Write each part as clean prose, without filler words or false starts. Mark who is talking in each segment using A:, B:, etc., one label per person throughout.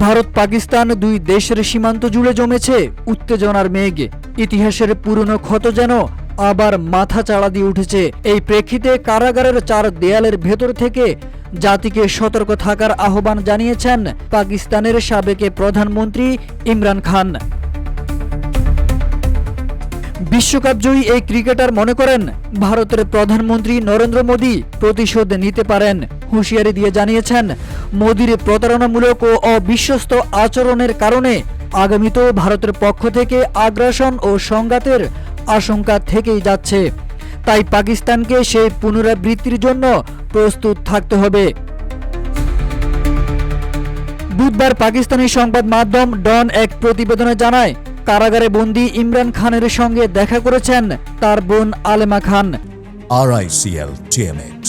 A: ভারত পাকিস্তান দুই দেশের সীমান্ত জুড়ে জমেছে উত্তেজনার মেঘ। ইতিহাসের পুরনো ক্ষত যেন আবার মাথা চাড়া দিয়ে উঠেছে। এই প্রেক্ষিতে কারাগারের চার দেয়ালের ভেতর থেকে জাতিকে সতর্ক থাকার আহ্বান জানিয়েছেন পাকিস্তানের সাবেক প্রধানমন্ত্রী ইমরান খান। বিশ্বকাপজয়ী এই ক্রিকেটার মনে করেন ভারতের প্রধানমন্ত্রী নরেন্দ্র মোদী প্রতিশোধ নিতে পারেন। হুঁশিয়ারি দিয়ে জানিয়েছেন, মোদীর প্রতারণামূলক ও অবিশ্বস্ত আচরণের কারণে আগামীতেও ভারতের পক্ষ থেকে আগ্রাসন ও সংঘাতের আশঙ্কা থেকেই যাচ্ছে। তাই পাকিস্তানকে সেই পুনরাবৃত্তির জন্য প্রস্তুত থাকতে হবে। বুধবার পাকিস্তানি সংবাদ মাধ্যম ডন এক প্রতিবেদনে জানায়, কারাগারে বন্দী ইমরান খানের সঙ্গে দেখা করেছেন তার বোন আলেমা খান।
B: RICL TMX,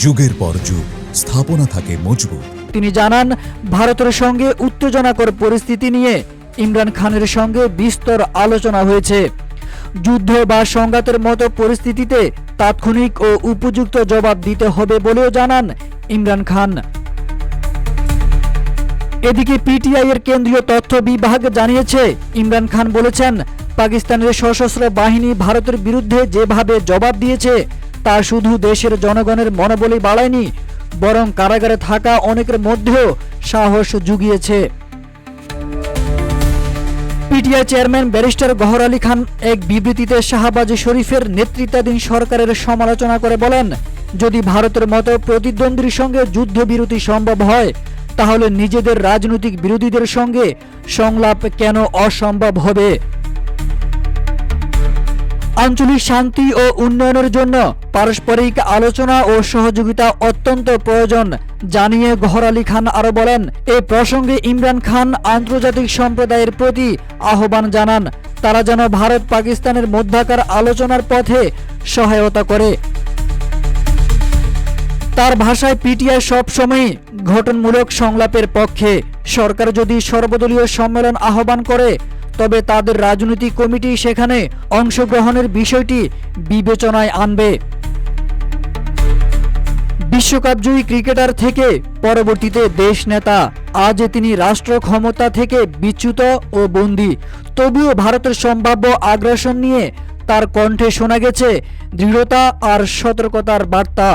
B: যুগের পর যুগ স্থাপনা থাকে মজবুত।
A: তিনি জানান, ভারতের সঙ্গে উত্তেজনাকর পরিস্থিতি নিয়ে ইমরান খানের সঙ্গে বিস্তর আলোচনা হয়েছে। যুদ্ধ বা সংঘাতের মতো পরিস্থিতিতে তাৎক্ষণিক ও উপযুক্ত জবাব দিতে হবে বলেও জানান ইমরান খান। এদিকে পিটিআই এর কেন্দ্রীয় তথ্য বিভাগ জানিয়েছে, ইমরান খান বলেছেন, পাকিস্তানের সশস্ত্র বাহিনী ভারতের বিরুদ্ধে যেভাবে জবাব দিয়েছে তা শুধু দেশের জনগণের মনোবলই বাড়ায়নি, বরং কারাগারে থাকা অনেকের মধ্যেও সাহস জুগিয়েছে। পিটিআই চেয়ারম্যান ব্যারিস্টার গহর আলী খান এক বিবৃতিতে শাহবাজ শরীফের নেতৃত্বাধীন সরকারের সমালোচনা করে বলেন, যদি ভারতের মতো প্রতিদ্বন্দ্বীর সঙ্গে যুদ্ধবিরতি সম্ভব হয় তাহলে নিজেদের রাজনৈতিক বিরোধীদের সঙ্গে সংলাপ কেন অসম্ভব হবে। আঞ্চলিক শান্তি ও উন্নয়নের জন্য পারস্পরিক আলোচনা ও সহযোগিতা অত্যন্ত প্রয়োজন জানিয়ে গহর আলী খান আরো বলেন, এই প্রসঙ্গে ইমরান খান আন্তর্জাতিক সম্প্রদায়ের প্রতি আহ্বান জানান, তারা যেন ভারত পাকিস্তানের মধ্যকার আলোচনার পথে সহায়তা করে। তার ভাষায়, পিটিআই সবসময় গঠনমূলক সংলাপের পক্ষে। সরকার যদি সর্বদলীয় সম্মেলন আহ্বান করে তবে তাদের রাজনৈতিক কমিটি সেখানে অংশগ্রহণের বিষয়টি বিবেচনায় আনবে। বিশ্বকাপজয়ী ক্রিকেটার থেকে পরবর্তীতে দেশ নেতা, আজ তিনি রাষ্ট্র ক্ষমতা থেকে বিচ্যুত ও বন্দী। তবুও ভারতের সম্ভাব্য আগ্রাসন নিয়ে তার কণ্ঠে শোনা গেছে দৃঢ়তা আর সতর্কতার বার্তা।